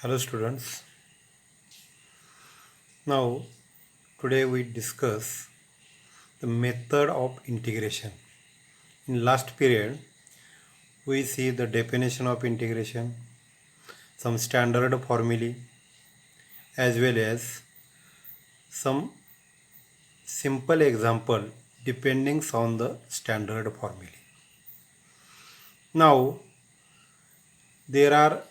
Hello students. Now today we discuss the method of integration. In last period we see the definition of integration, some standard formulae as well as some simple example depending on the standard formulae. Now there are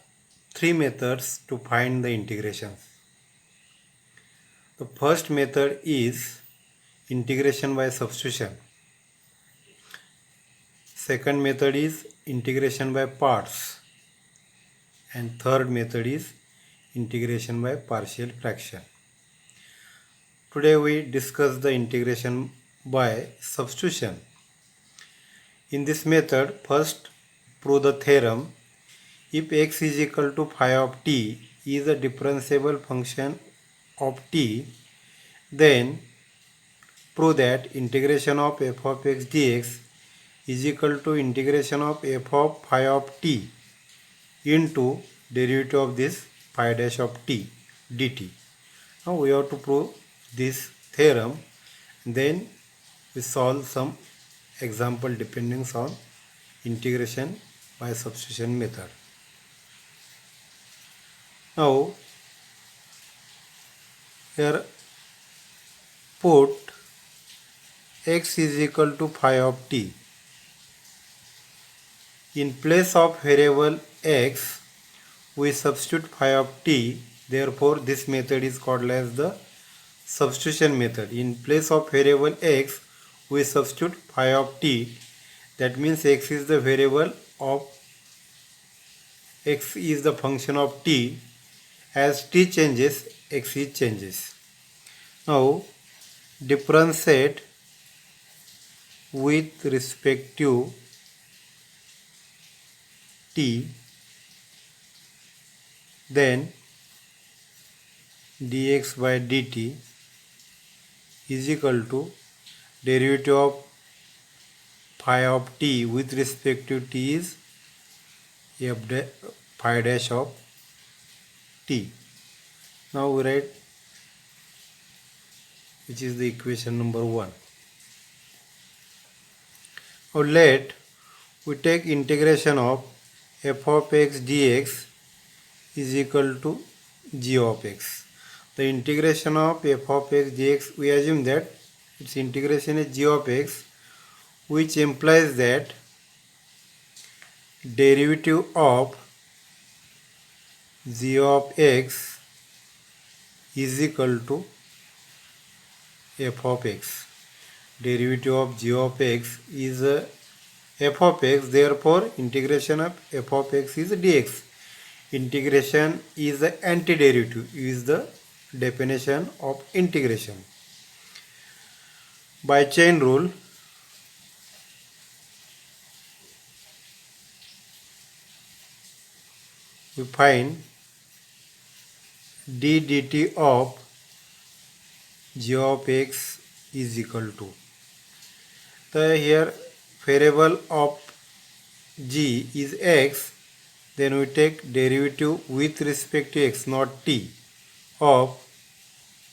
three methods to find the integrations. The first method is integration by substitution. Second method is integration by parts, and third method is integration by partial fraction. Today we discuss the integration by substitution. In this method, first prove the theorem. If x is equal to phi of t is a differentiable function of t, then prove that integration of f of x dx is equal to integration of f of phi of t into derivative of this phi dash of t dt. Now we have to prove this theorem, then we solve some example depending on integration by substitution method. Now here put x is equal to phi of t. In place of variable x, we substitute phi of t. Therefore, this method is called as the substitution method. In place of variable x, we substitute phi of t. That means x is the variable of x is the function of t. As t changes, x is changes. Now, differentiate with respect to t, then dx by dt is equal to derivative of phi of t with respect to t is phi dash of t. Now we write, which is the equation number 1. Now let we take integration of f of x dx is equal to g of x. The integration of f of x dx, we assume that its integration is g of x, which implies that derivative of g of x is equal to f of x. Derivative of g of x is f of x, therefore integration of f of x is dx. Integration is the antiderivative, is the definition of integration. By chain rule, we find d dt of g of x is equal to, here variable of g is x, then we take derivative with respect to x, not t, of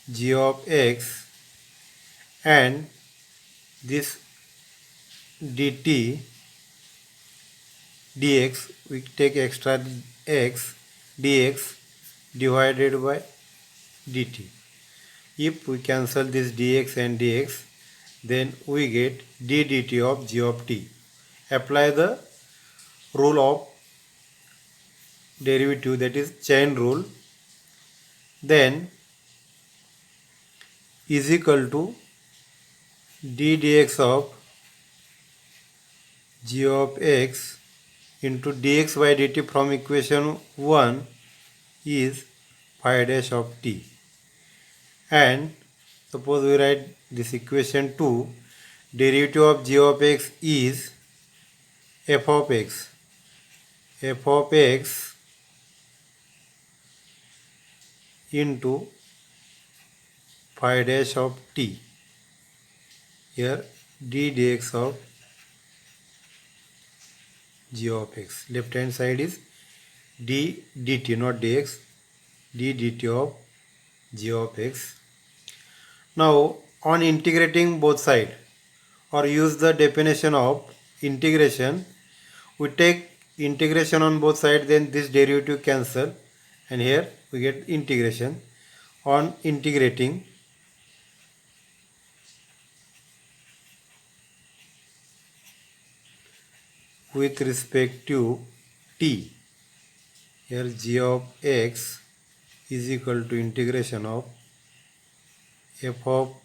g of x, and this dt dx, we take extra x dx divided by dt. If we cancel this dx and dx, then we get d dt of g of t. Apply the rule of derivative, that is chain rule, then is equal to d dx of g of x into dx by dt from equation 1 is phi dash of t. And suppose we write this equation 2, derivative of g of x is f of x. F of x into phi dash of t. Here d dx of g of x. Left hand side is d dt, not dx. d dt of g of x. Now on integrating both sides or use the definition of integration, we take integration on both sides, then this derivative cancel and here we get integration. On integrating, with respect to t, here g of x is equal to integration of f of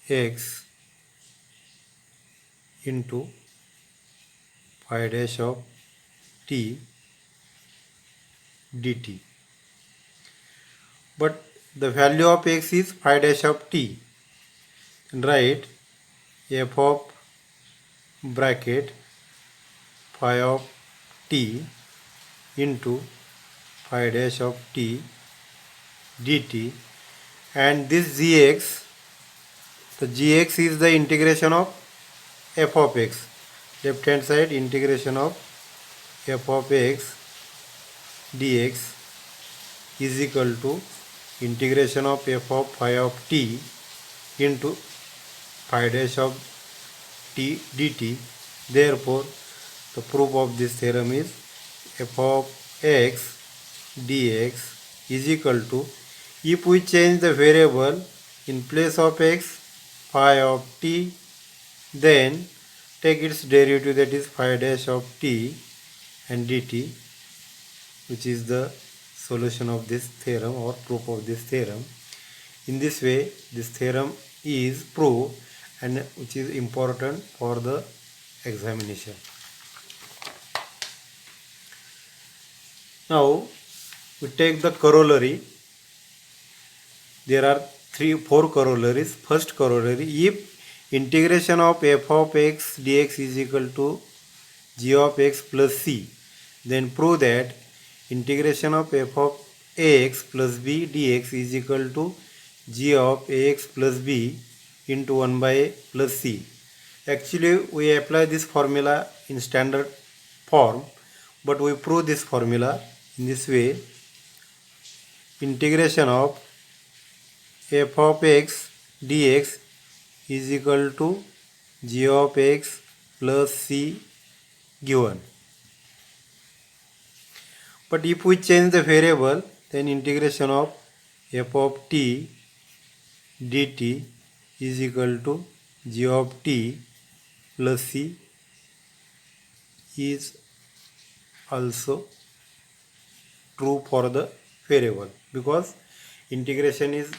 x into phi dash of t dt. But the value of x is phi dash of t. And write f of bracket phi of t into phi dash of t dt, and this gx, the gx is the integration of f of x. Left hand side, integration of f of x dx is equal to integration of f of phi of t into phi dash of t dt. Therefore, the proof of this theorem is f of x dx is equal to, if we change the variable in place of x, phi of t, then take its derivative, that is phi dash of t and dt, which is the solution of this theorem or proof of this theorem. In this way, this theorem is proved, and which is important for the examination. Now we take the corollary. There are 4 corollaries. First corollary, if integration of f of x dx is equal to g of x plus c, then prove that integration of f of ax plus b dx is equal to g of ax plus b into 1 by a plus c. Actually, we apply this formula in standard form, but we prove this formula in this way. Integration of f of x dx is equal to g of x plus c given. But if we change the variable, then integration of f of t dt is equal to g of t plus c is also true for the variable, because integration is,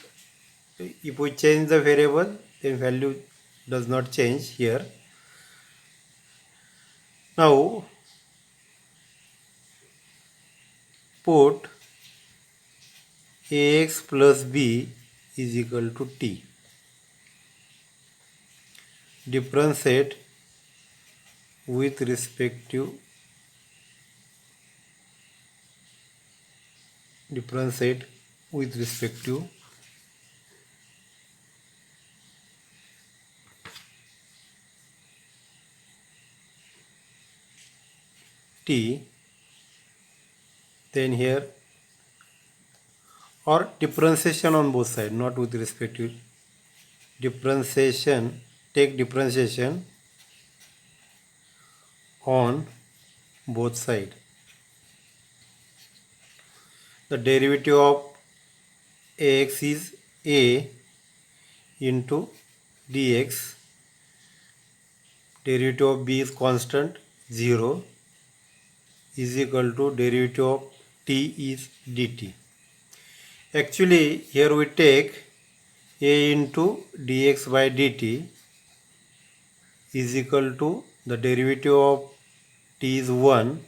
if we change the variable, then value does not change here. Now put ax plus b is equal to t. Differentiate with respect to t, then here, or differentiation on both sides, not with respect to differentiation. Take differentiation on both sides. The derivative of ax is a into dx, derivative of b is constant 0, is equal to derivative of t is dt. Actually, here we take a into dx by dt is equal to, the derivative of t is 1,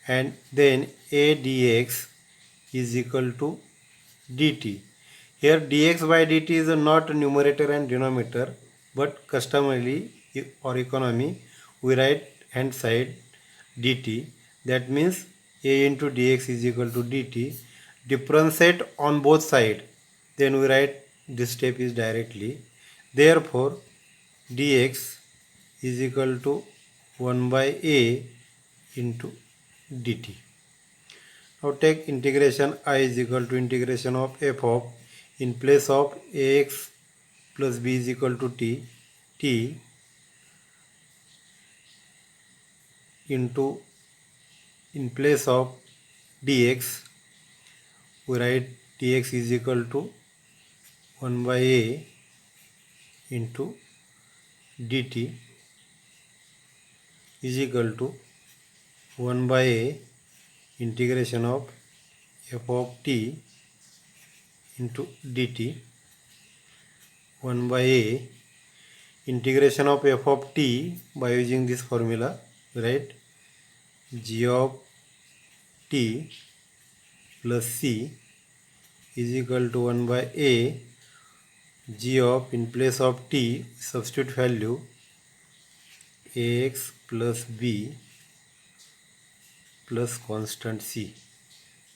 and then a dx is equal to dt. Here dx by dt is not numerator and denominator, but customarily or economy we write hand side dt. That means a into dx is equal to dt. Differentiate on both sides, then we write this step is directly. Therefore, dx is equal to 1 by a into dt. Now take integration I is equal to integration of f of, in place of ax plus b is equal to t into, in place of dx we write dx is equal to 1 by a into dt is equal to 1 by a integration of f of t into dt, 1 by a integration of f of t by using this formula, right? G of t plus c is equal to 1 by a g of, in place of t substitute value ax plus b plus constant c,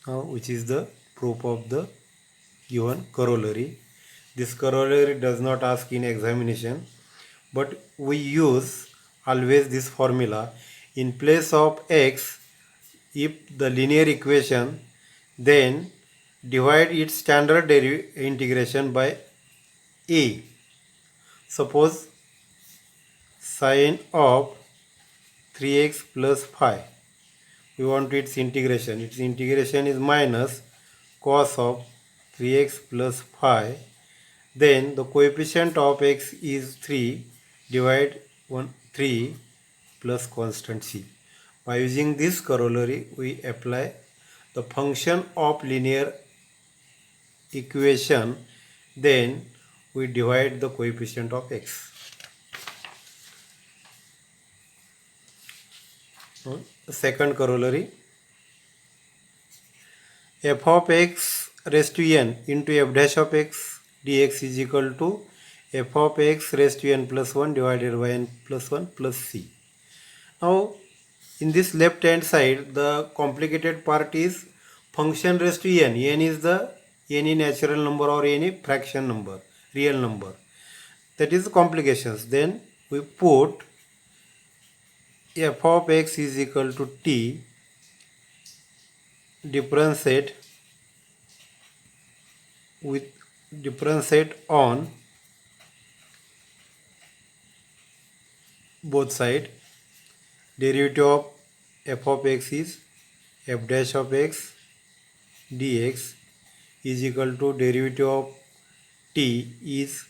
which is the proof of the given corollary. This corollary does not ask in examination, but we use always this formula. In place of x, if the linear equation, then divide its standard integration by a. Suppose sine of 3x plus 5. We want its integration. Its integration is minus cos of 3x plus 5. Then the coefficient of x is 3. Divide 3 plus constant c. By using this corollary, we apply the function of linear equation. Then we divide the coefficient of x. Second corollary, f of x raised to n into f dash of x dx is equal to f of x raised to n plus 1 divided by n plus 1 plus c. Now in this left hand side, the complicated part is function raised to n. N is the any natural number or any fraction number, real number. That is the complications. Then we put f of x is equal to t, differentiate on both sides. Derivative of f of x is f dash of x dx is equal to derivative of t is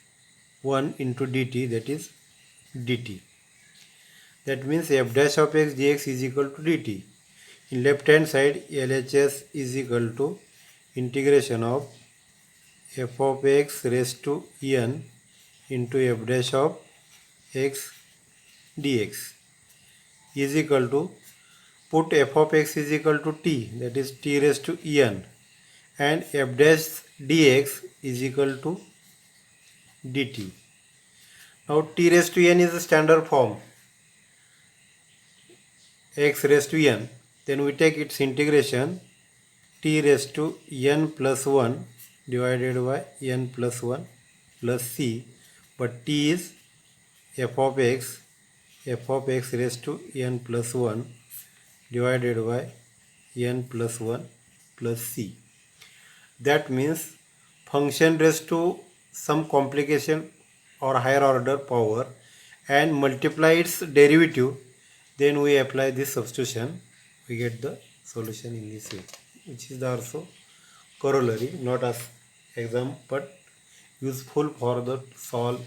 1 into dt, that is dt. That means f dash of x dx is equal to dt. In left hand side, LHS is equal to integration of f of x raised to n into f dash of x dx is equal to, put f of x is equal to t, that is t raised to n, and f dash dx is equal to dt. Now t raised to n is the standard form, x raised to n. Then we take its integration, t raised to n plus 1 divided by n plus 1 plus c, but t is f of x raised to n plus 1 divided by n plus 1 plus c. That means function raised to some complication or higher order power and multiply its derivative. Then we apply this substitution, we get the solution in this way, which is also corollary, not as exam but useful for the solve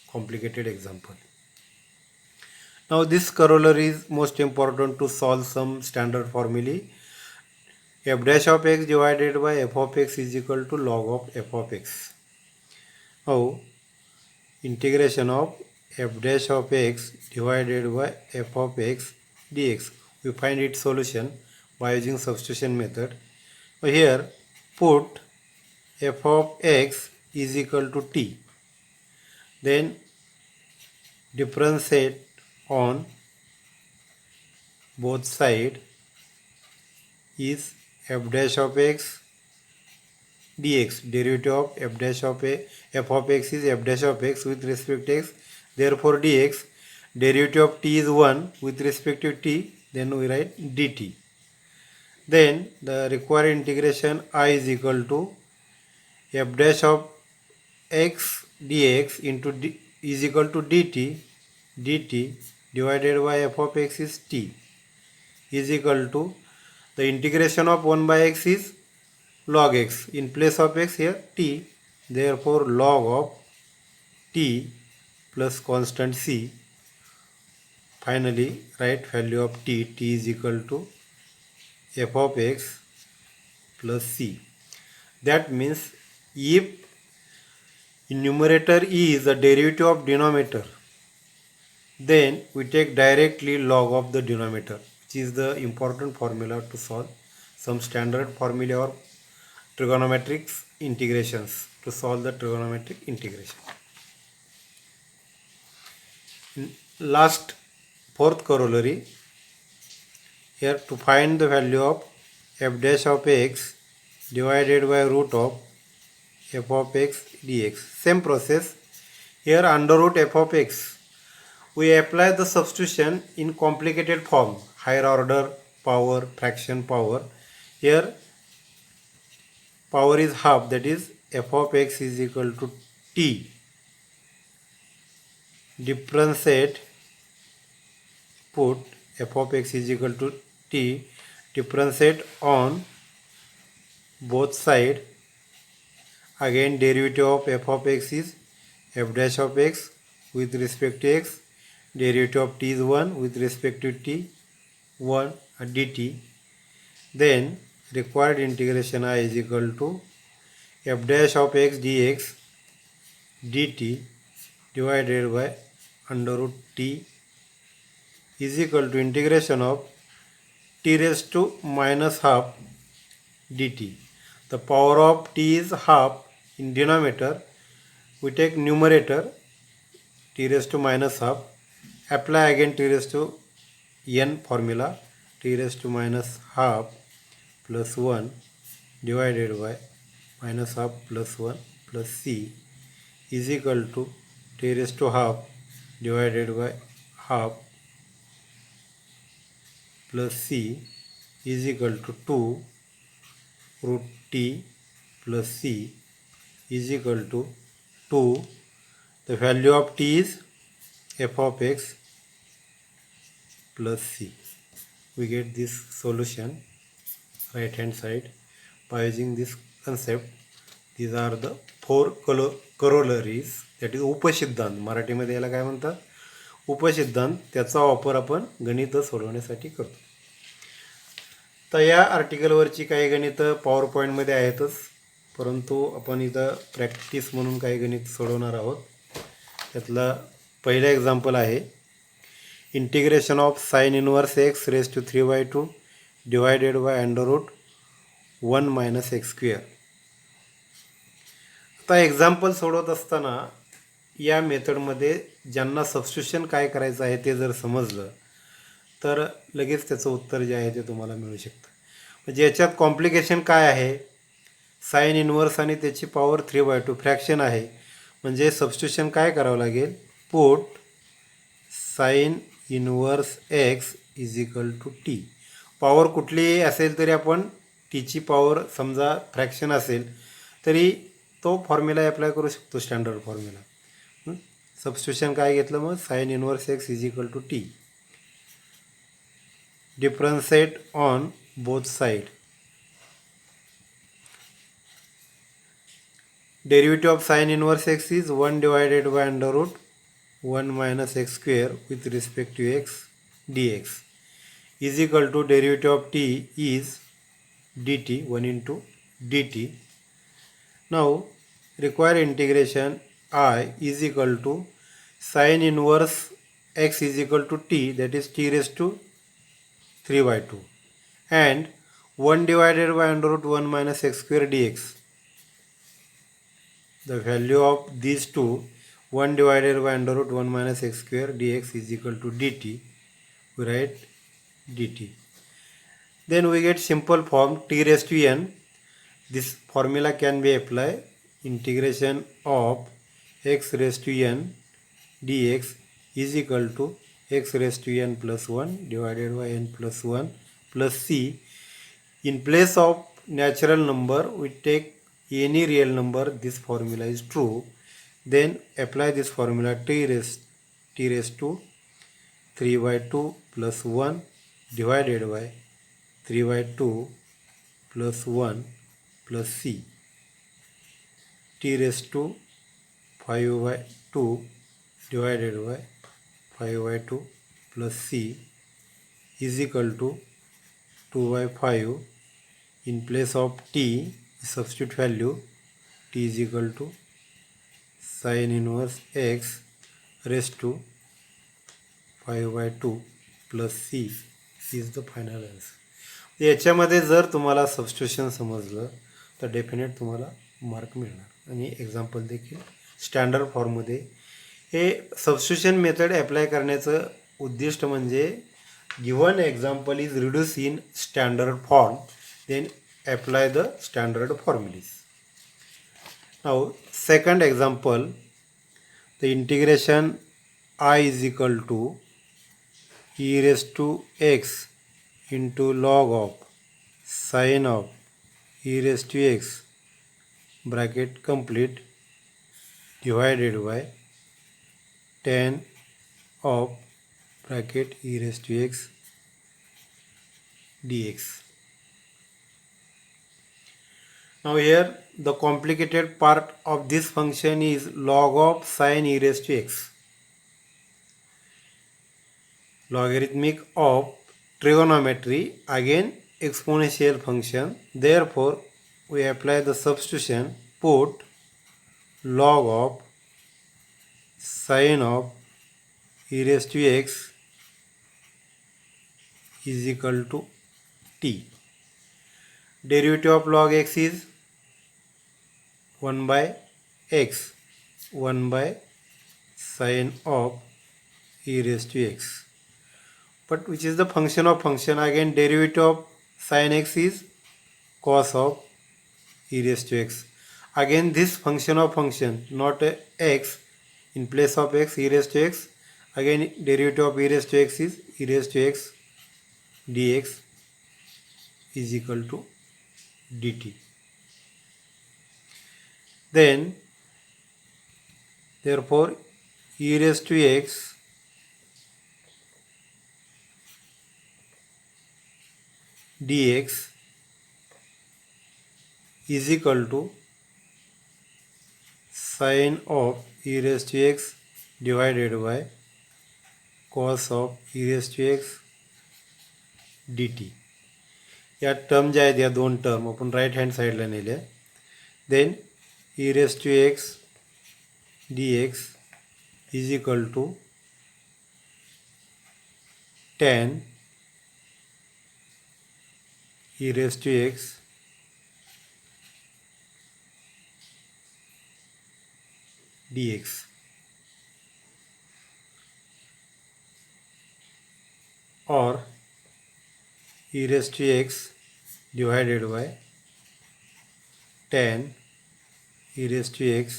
complicated example. Now this corollary is most important to solve some standard formulae. F dash of x divided by f of x is equal to log of f of x. Now integration of f dash of x divided by f of x dx, we find its solution by using substitution method. Here put f of x is equal to t, then differentiate on both sides is f dash of x dx. Derivative of f dash of f of x is f dash of x with respect to x, therefore dx. Derivative of t is 1 with respect to t, then we write dt. Then the required integration I is equal to f dash of x dx into d is equal to dt divided by f of x is t is equal to the integration of 1 by x is log x. In place of x here t, therefore log of t plus constant c. Finally write value of t is equal to f of x plus c. That means if in numerator e is the derivative of denominator, then we take directly log of the denominator, which is the important formula to solve some standard formula or trigonometric integrations to solve the trigonometric integration. Last fourth corollary, here to find the value of f dash of x divided by root of f of x dx. Same process. Here under root f of x, we apply the substitution in complicated form, higher order power, fraction power. Here power is half, that is f of x is equal to t. Differentiate, put f of x is equal to t, differentiate on both sides. Again derivative of f of x is f dash of x with respect to x, derivative of t is 1 with respect to t, 1 dt. Then required integration I is equal to f dash of x dx dt divided by under root t is equal to integration of t raised to minus half dt. The power of t is half. In denominator we take numerator t raised to minus half, apply again t raised to n formula, t raised to minus half plus 1 divided by minus half plus 1 plus c is equal to t raised to half divided by half plus c is equal to 2 root t plus c is equal to 2. The value of t is f of x plus c. We get this solution right hand side by using this concept. These are the four corollaries, that is उपसिद्धांत. मराठीमध्ये याला काय म्हणतात, उपसिद्धांत. त्याचा वापर आपण गणित सोडवण्यासाठी करतो. तर या आर्टिकलवरची काही गणित पॉवर पॉईंटमध्ये आहेतच, परंतु आपण इथं प्रॅक्टिस म्हणून काही गणित सोडवणार आहोत. त्यातला पहिला एक्झाम्पल आहे integration of sine inverse x raise to 3/2 divided by under root 1 minus x square. आता एक्झाम्पल सोडवत असताना या मेथडमध्ये ज्यांना सबस्टिट्यूशन काय करायचं आहे ते जर समजलं तर लगेच त्याचं उत्तर जे आहे ते तुम्हाला मिळू शकतं. म्हणजे याच्यात कॉम्प्लिकेशन काय आहे, साइन इनवर्स आणि त्याची पॉवर 3/2 फ्रॅक्शन आहे. म्हणजे सबस्टिट्यूशन काय करावं लागेल, put sine inverse x is equal to t. Power कुठलीही असेल तरी आपण टीची पॉवर समजा फ्रॅक्शन असेल तरी तो फॉर्म्युला अप्लाय करू शकतो, स्टँडर्ड फॉर्म्युला. सबस्टिट्यूशन काय घेतलं मग, sine inverse x is equal to t. Differentiate on both side. Derivative of sin inverse x is 1 divided by under root 1 minus x square with respect to x dx is equal to derivative of t is dt, 1 into dt. Now require integration I is equal to sin inverse x is equal to t, that is t raised to 3/2, and 1 divided by under root 1 minus x square dx. The value of these two, 1 divided by under root 1 minus x square dx is equal to dt. We write dt. Then we get simple form t raised to n. This formula can be applied. Integration of x raised to n dx is equal to x raised to n plus 1 divided by n plus 1 plus c. In place of natural number, we take any real number. This formula is true. Then apply this formula t raised to 3 by 2 plus 1 divided by 3 by 2 plus 1 plus c. T raised to 5 by 2 divided by 5 by 2 plus c is equal to 2 by 5. In place of t, substitute value. T is equal to sin inverse x raised to 5 by 2 plus c is the final answer. याच्यामध्ये जर तुम्हाला substitution समजलं तर definite तुम्हाला mark मिळणार. आणि example देखील standard फॉर्ममध्ये. हे सबस्टिट्यूशन मेथड ॲप्लाय करण्याचं उद्दिष्ट म्हणजे given example is reduce in standard form, then apply the standard formulas. Now second example, the integration I is equal to e raised to x into log of sin of e raised to x bracket complete divided by tan of bracket e raised to x dx. Now here the complicated part of this function is log of sin e raised to x. Logarithmic of trigonometry, again exponential function. Therefore we apply the substitution. Put log of sin of e raised to x is equal to t. Derivative of log x is 1 by x, 1 by sin of e raised to x. But which is the function of function? Again derivative of sin x is cos of e raised to x. Again this function of function, not x, in place of x, e raised to x. Again derivative of e raised to x is e raised to x dx is equal to dt. Then therefore e raised to x dx is equal to sin of e raised to x divided by cos of e raised to x dt. या term ज्या आहेत या दोन term आपण right hand साईडला नेल्या. Then e raised to x dx is equal to tan e raised to x dx. or e raised to x divided by tan e raised to x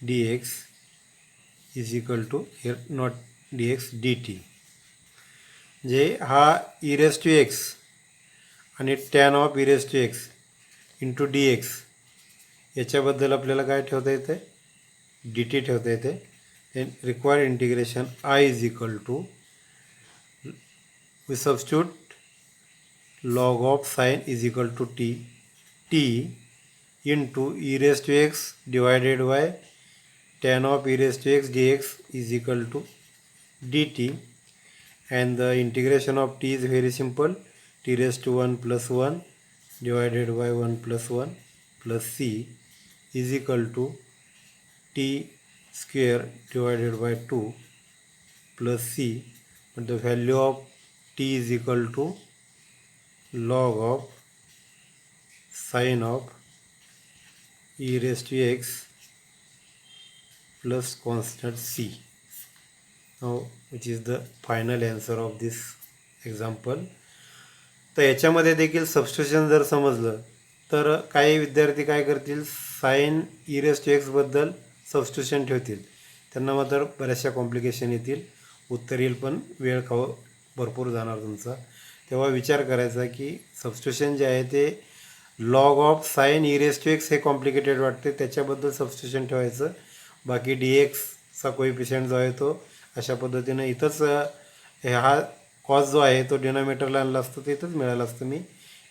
dx is equal to, here not dx, dt. जे हा e raised to x आणि tan of e raised to x into dx याच्याबद्दल आपल्याला काय ठेवता येते? dt ठेवता येते. Then required integration I is equal to, we substitute log of sin is equal to t into e raised to x divided by tan of e raised to x dx is equal to dt, and the integration of t is very simple. T raised to 1 plus 1 divided by 1 plus 1 plus c is equal to t square divided by 2 plus c, but the value of t is equal to log of sin of e raised to x plus constant c. Now which is the final answer of this example. तर याच्यामध्ये देखील substitution जर समजलं तर काही विद्यार्थी काय करतील, sine e raise to x बद्दल सबस्टिट्यूशन ठेवतील. त्यांना मात्र बऱ्याचशा कॉम्प्लिकेशन येतील, उत्तर येईल पण वेळ भरपूर जाणार तुमचा. तेव्हा विचार करायचा की सबस्टिट्यूशन जे आहे ते log of sine e raise to x हे कॉम्प्लिकेटेड वाटते, त्याच्याबद्दल सबस्टिट्यूशन ठेवायचं. बाकी डी एक्सचा कोइफिशियंट जो आहे तो अशा पद्धतीनं इथंच हा कॉस जो आहे तो डिनॉमिनेटरला आणला असतं, तर इथंच मिळालं असतं. मी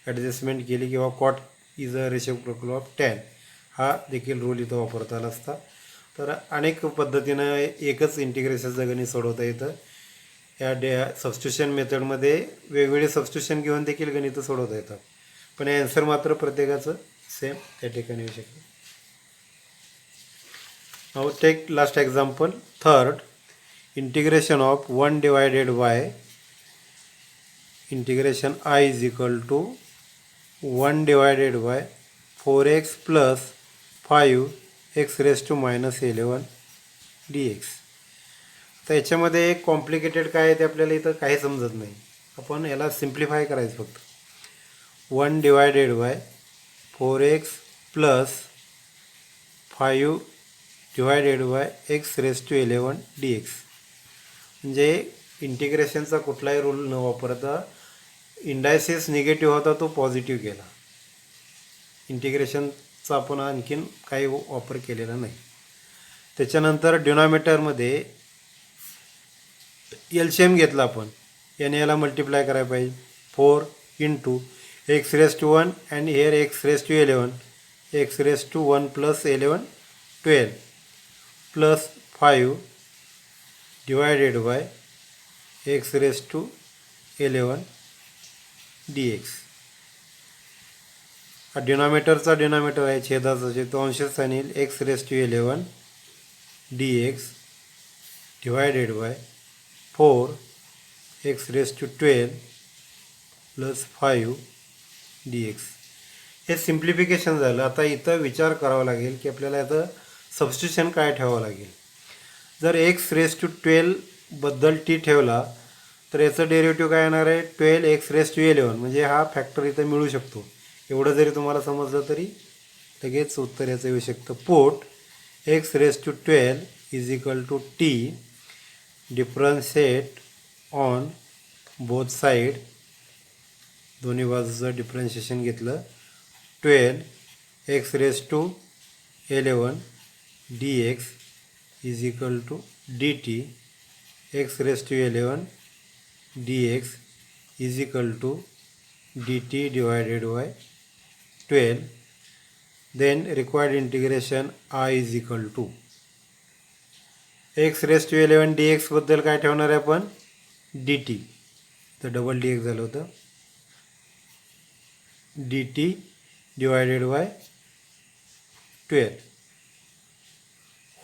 ॲडजस्टमेंट केली किंवा cot is a reciprocal of tan हा देखील रूल इथं वापरता आला असता. तर अनेक पद्धतीनं एकच इंटिग्रेशनचं गणित सोडवता येतं. या सबस्टिट्यूशन मेथडमध्ये वेगवेगळे सबस्टिट्यूशन घेऊन देखील गणितं सोडवता येतात, पण ॲन्सर मात्र प्रत्येकाचं सेम त्या ठिकाणी येऊ शकतं. Now take last example third. Integration of 1 divided by integration I is equal to 1 divided by 4x plus 5x raised to minus 11 dx. तर याच्यामध्ये कॉम्प्लिकेटेड काय आहे ते आपल्याला इथं काही समजत नाही. आपण याला सिम्प्लिफाय करायचं फक्त. 1 divided by 4x plus 5 divided by x raised to 11 dx. म्हणजे इंटिग्रेशनचा कुठलाही रूल न वापरता इंडायसिस निगेटिव्ह होता तो पॉझिटिव्ह केला. इंटिग्रेशनचा आपण आणखीन काही वापर केलेला नाही. त्याच्यानंतर डिनॉमिनेटरमध्ये एलसीएम घेतला आपण, याने याला मल्टिप्लाय करायला पाहिजे. 4 into x raise to 1 and here x raise to 11, x raise to 1 plus 11 12 plus 5 divided by x raise to 11 dx. हा डिनॉमिनेटरचा डिनॉमिनेटर आहे, छेदाचा छेद, तो अंश आणील x raise to 11 dx divided by 4 x raise to 12 plus 5 dx. हे simplification झालं. आता इथं विचार करावा लागेल की आपल्याला आता सबस्टिट्यूशन काय ठेवावं लागेल. जर एक्स रेस टू 12 बद्दल टी ठेवला तर याचं डेरिव्हेटिव्ह काय येणार आहे, 12 एक्स रेस टू 11. म्हणजे हा फॅक्टर इथं मिळू शकतो. एवढं जरी तुम्हाला समजलं तरी लगेच उत्तर याचं येऊ शकतं. Put x raise to 12 is equal to t, differentiate on both side, दोन्ही बाजूचं डिफरन्शिएशन घेतलं. 12 x raise to 11 dx is equal to dt x raise to 11 dx is equal to dt divided by 12. Then required integration I is equal to x raised to 11 dx बद्दल काय ठेवणार आहे आपण, dt. तर double dx झालं होतं. dt divided by 12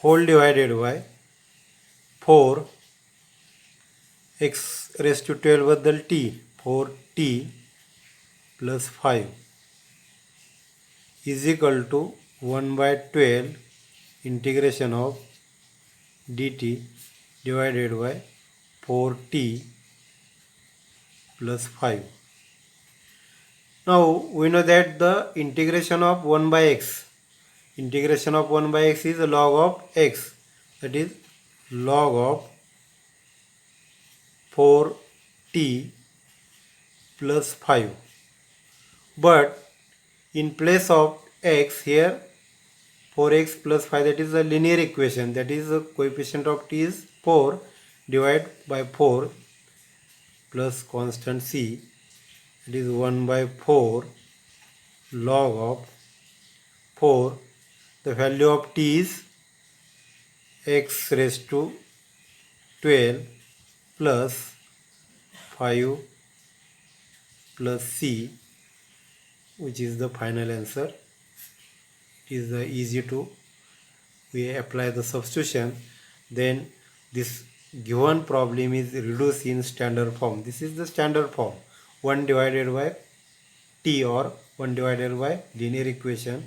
whole divided by 4 x raise to 12 बद्दल t, 4t plus 5 is equal to 1/12 integration of dt divided by 4t plus 5. Now we know that the integration of 1/x, integration of 1/x is log of x, that is log of 4t plus 5. But in place of x here 4x plus 5, that is a linear equation, that is the coefficient of t is 4 divided by 4 plus constant c, it is 1/4 log of 4. The value of t is x raised to 12 plus 5 plus c, which is the final answer. It is easy to we apply the substitution. Then this given problem is reduced in standard form. This is the standard form, 1 divided by t or 1 divided by linear equation,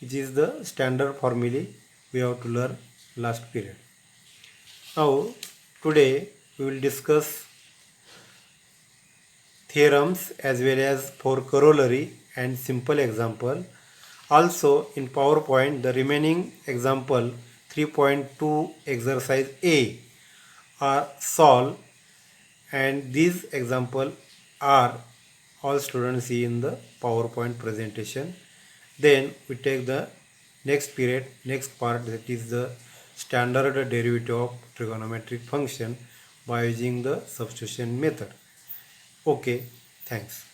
which is the standard formula we have to learn last period. Now today we will discuss theorems as well as for corollary and simple example. Also in PowerPoint the remaining example 3.2 exercise A are solved, and these example are all students see in the PowerPoint presentation. Then we take the next period, next part, that is the standard derivative of trigonometric function by using the substitution method. Okay, thanks.